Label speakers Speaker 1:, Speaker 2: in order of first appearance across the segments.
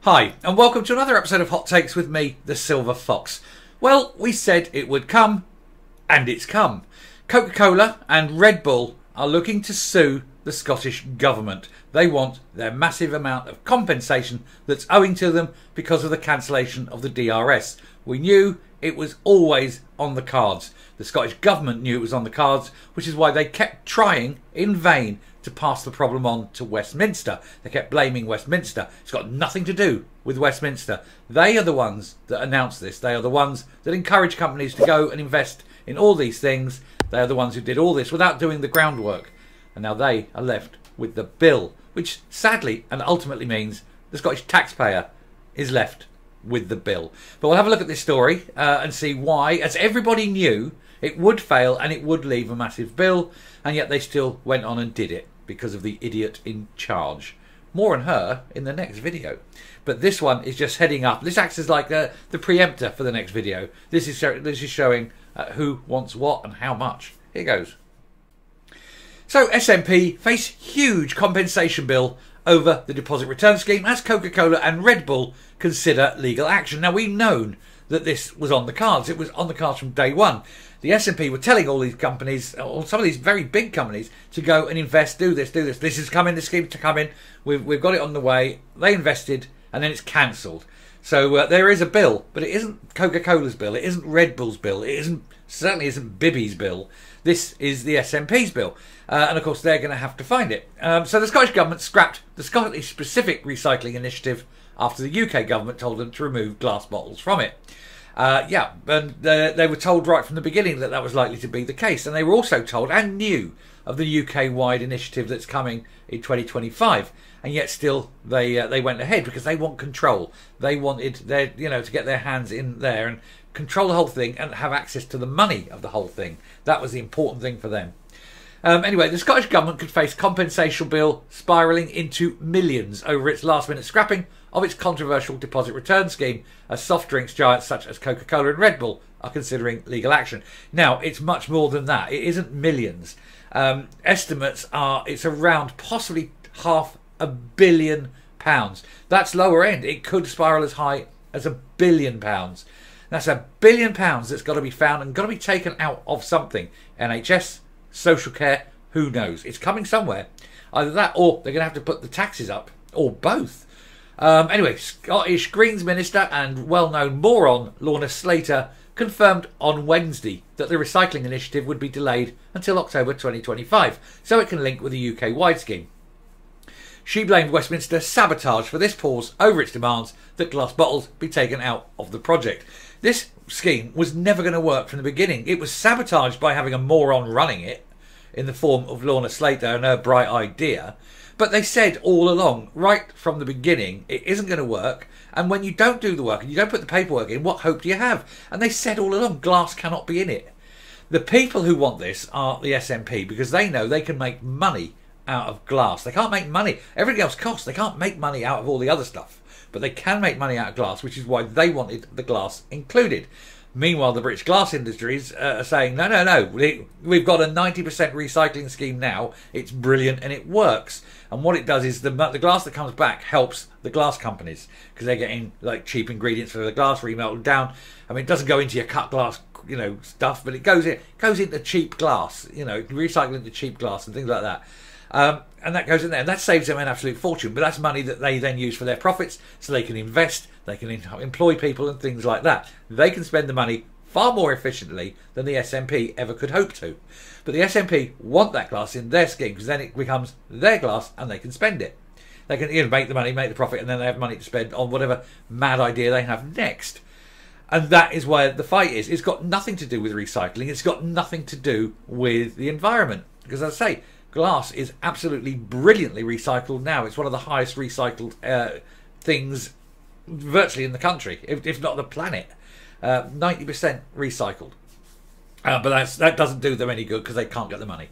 Speaker 1: Hi, and welcome to another episode of Hot Takes with me, the Silver Fox. Well, we said it would come, and it's come. Coca-Cola and Red Bull are looking to sue the Scottish Government. They want their massive amount of compensation that's owing to them because of the cancellation of the DRS. We knew it was always on the cards. The Scottish Government knew it was on the cards, which is why they kept trying in vain to pass the problem on to Westminster. They kept blaming Westminster. It's got nothing to do with Westminster. They are the ones that announced this. They are the ones that encourage companies to go and invest in all these things. They are the ones who did all this without doing the groundwork. And now they are left with the bill, which sadly and ultimately means the Scottish taxpayer is left with the bill. But we'll have a look at this story and see why, as everybody knew, it would fail and it would leave a massive bill, and yet they still went on and did it because of the idiot in charge. More on her in the next video. But this one is just heading up. This acts as like the preemptor for the next video. This is showing who wants what and how much. Here goes. So SNP face huge compensation bill over the deposit return scheme as Coca-Cola and Red Bull consider legal action. Now, we've known that this was on the cards. It was on the cards from day one. The SNP were telling all these companies, or some of these very big companies, to go and invest, do this. This is coming, this scheme's to come in. We've got it on the way. They invested, and then it's cancelled. So there is a bill, but it isn't Coca-Cola's bill. It isn't Red Bull's bill. It certainly isn't Bibby's bill. This is the SNP's bill. And of course, they're going to have to find it. So the Scottish Government scrapped the Scottish-specific recycling initiative after the UK government told them to remove glass bottles from it. And they were told right from the beginning that that was likely to be the case. And they were also told and knew of the UK-wide initiative that's coming in 2025. And yet still they went ahead because they want control. They wanted to get their hands in there and control the whole thing and have access to the money of the whole thing. That was the important thing for them. Anyway, the Scottish Government could face compensation bill spiralling into millions over its last-minute scrapping of its controversial deposit return scheme, as soft drinks giants such as Coca-Cola and Red Bull are considering legal action. Now, it's much more than that. It isn't millions. Estimates are it's around possibly £500 million. That's lower end. It could spiral as high as £1 billion. That's £1 billion that's got to be found and got to be taken out of something. NHS, social care, who knows? It's coming somewhere. Either that or they're going to have to put the taxes up, or both. Anyway, Scottish Greens Minister and well-known moron Lorna Slater confirmed on Wednesday that the recycling initiative would be delayed until October 2025, so it can link with the UK-wide scheme. She blamed Westminster's sabotage for this pause over its demands that glass bottles be taken out of the project. This scheme was never going to work from the beginning. It was sabotaged by having a moron running it in the form of Lorna Slater and her bright idea. But they said all along, right from the beginning, it isn't going to work. And when you don't do the work and you don't put the paperwork in, what hope do you have? And they said all along, glass cannot be in it. The people who want this are the SNP because they know they can make money out of glass. They can't make money. Everything else costs. They can't make money out of all the other stuff. But they can make money out of glass, which is why they wanted the glass included. Meanwhile, the British glass industries are saying, no, we've got a 90% recycling scheme now. It's brilliant and it works. And what it does is the glass that comes back helps the glass companies because they're getting like cheap ingredients for the glass, remelted down. I mean, it doesn't go into your cut glass, stuff, but it goes into cheap glass, recycling into cheap glass and things like that. And that goes in there, and that saves them an absolute fortune. But that's money that they then use for their profits, so they can invest, they can employ people and things like that. They can spend the money far more efficiently than the SNP ever could hope to. But the SNP want that glass in their scheme because then it becomes their glass and they can spend it. They can make the money, make the profit, and then they have money to spend on whatever mad idea they have next. And that is where the fight is. It's got nothing to do with recycling. It's got nothing to do with the environment. Because as I say, glass is absolutely brilliantly recycled now. It's one of the highest recycled things virtually in the country, if not the planet. 90% recycled. But that doesn't do them any good because they can't get the money.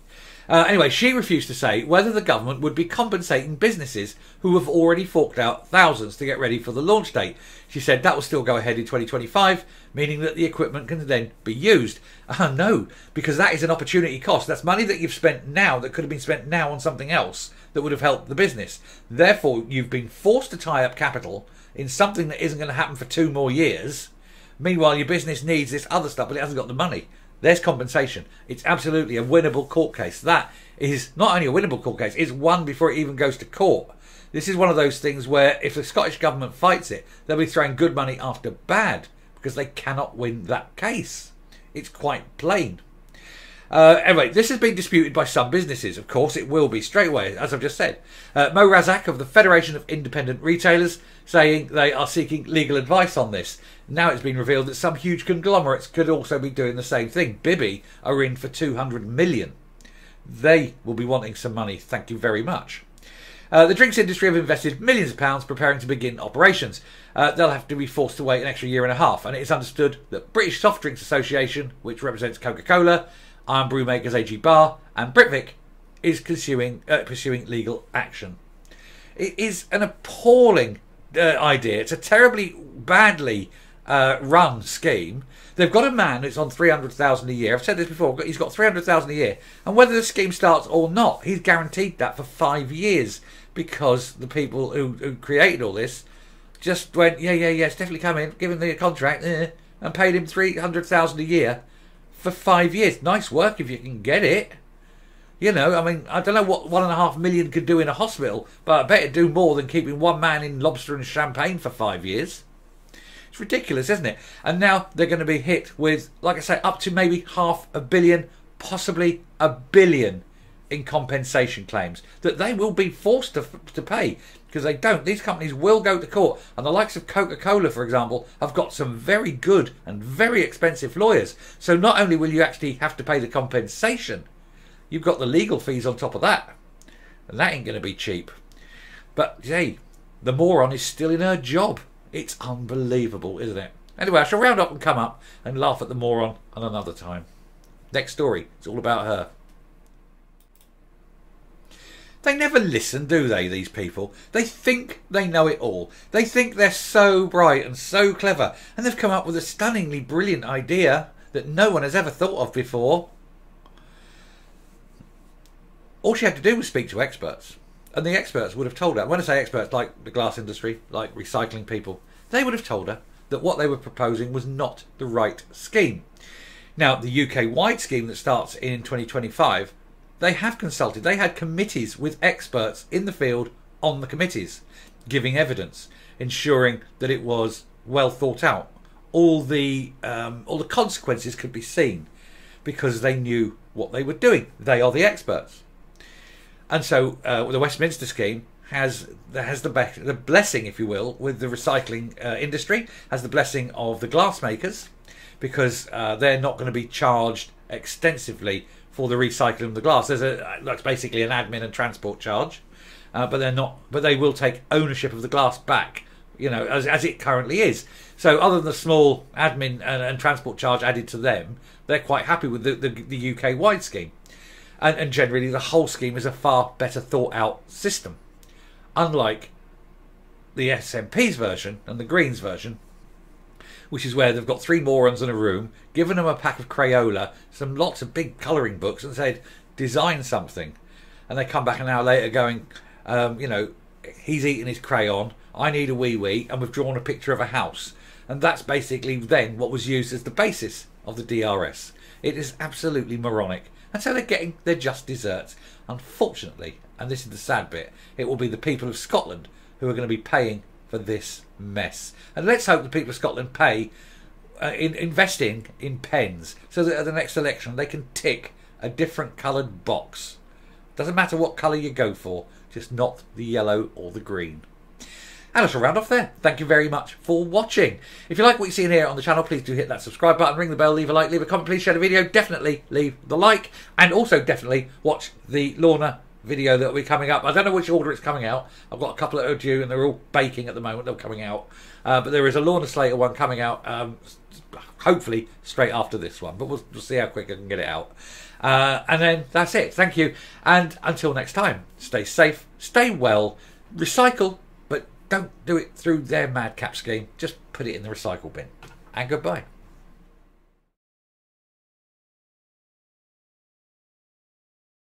Speaker 1: Anyway, she refused to say whether the government would be compensating businesses who have already forked out thousands to get ready for the launch date. She said that will still go ahead in 2025, meaning that the equipment can then be used. No, because that is an opportunity cost. That's money that you've spent now that could have been spent now on something else that would have helped the business. Therefore, you've been forced to tie up capital in something that isn't going to happen for 2 more years. Meanwhile, your business needs this other stuff, but it hasn't got the money. There's compensation. It's absolutely a winnable court case. That is not only a winnable court case, it's won before it even goes to court. This is one of those things where if the Scottish Government fights it, they'll be throwing good money after bad because they cannot win that case. It's quite plain. Anyway, this has been disputed by some businesses. Of course, it will be straight away, as I've just said. Mo Razak of the Federation of Independent Retailers saying they are seeking legal advice on this. Now it's been revealed that some huge conglomerates could also be doing the same thing. Bibby are in for 200 million. They will be wanting some money. Thank you very much. The drinks industry have invested millions of pounds preparing to begin operations. They'll have to be forced to wait an extra year and a half, and it is understood that British Soft Drinks Association, which represents Coca-Cola, Iron Brewmakers AG Bar and Britvic, is pursuing legal action. It is an appalling idea. It's a terribly badly run scheme. They've got a man who's on 300,000 a year. I've said this before. He's got 300,000 a year, and whether the scheme starts or not, he's guaranteed that for 5 years because the people who created all this just went, yeah, it's definitely coming. Give him the contract and paid him 300,000 a year for 5 years. Nice work if you can get it. You know, I mean, I don't know what 1.5 million could do in a hospital, but I bet it'd do more than keeping one man in lobster and champagne for 5 years. It's ridiculous, isn't it? And now they're going to be hit with, like I say, up to maybe $500 million, possibly $1 billion in compensation claims that they will be forced to pay because they don't. These companies will go to court, and the likes of Coca-Cola, for example, have got some very good and very expensive lawyers. So not only will you actually have to pay the compensation, you've got the legal fees on top of that, and that ain't going to be cheap. But hey, the moron is still in her job. It's unbelievable, isn't it? Anyway, I shall round up and come up and laugh at the moron on another time. Next story, it's all about her. They never listen, do they, these people? They think they know it all. They think they're so bright and so clever, and they've come up with a stunningly brilliant idea that no one has ever thought of before. All she had to do was speak to experts, and the experts would have told her. When I say experts, like the glass industry, like recycling people, they would have told her that what they were proposing was not the right scheme. Now, the UK-wide scheme that starts in 2025, they have consulted. They had committees with experts in the field on the committees, giving evidence, ensuring that it was well thought out. All the consequences could be seen because they knew what they were doing. They are the experts. And so the Westminster scheme has the blessing, if you will, with the recycling industry, has the blessing of the glass makers, because they're not going to be charged extensively for the recycling of the glass. That's basically an admin and transport charge, but they're not. But they will take ownership of the glass back, you know, as it currently is. So other than the small admin and transport charge added to them, they're quite happy with the UK-wide scheme. And generally, the whole scheme is a far better thought-out system, unlike the SNP's version and the Greens version, which is where they've got 3 morons in a room, given them a pack of Crayola, lots of big colouring books, and said, design something. And they come back an hour later going, you know, he's eating his crayon, I need a wee-wee, and we've drawn a picture of a house. And that's basically then what was used as the basis of the DRS. It is absolutely moronic. And so they're getting their just desserts. Unfortunately, and this is the sad bit, it will be the people of Scotland who are going to be paying for this mess. And let's hope the people of Scotland pay investing in pens so that at the next election they can tick a different coloured box. Doesn't matter what colour you go for, just not the yellow or the green. And I shall round off there. Thank you very much for watching. If you like what you see in here on the channel, please do hit that subscribe button, ring the bell, leave a like, leave a comment, please share the video, definitely leave the like, and also definitely watch the Lorna video that will be coming up. I don't know which order it's coming out. I've got a couple that are due and they're all baking at the moment. They're coming out. But there is a Lorna Slater one coming out, hopefully straight after this one. But we'll see how quick I can get it out. And then that's it. Thank you. And until next time, stay safe, stay well, recycle, but don't do it through their madcap scheme. Just put it in the recycle bin. And goodbye.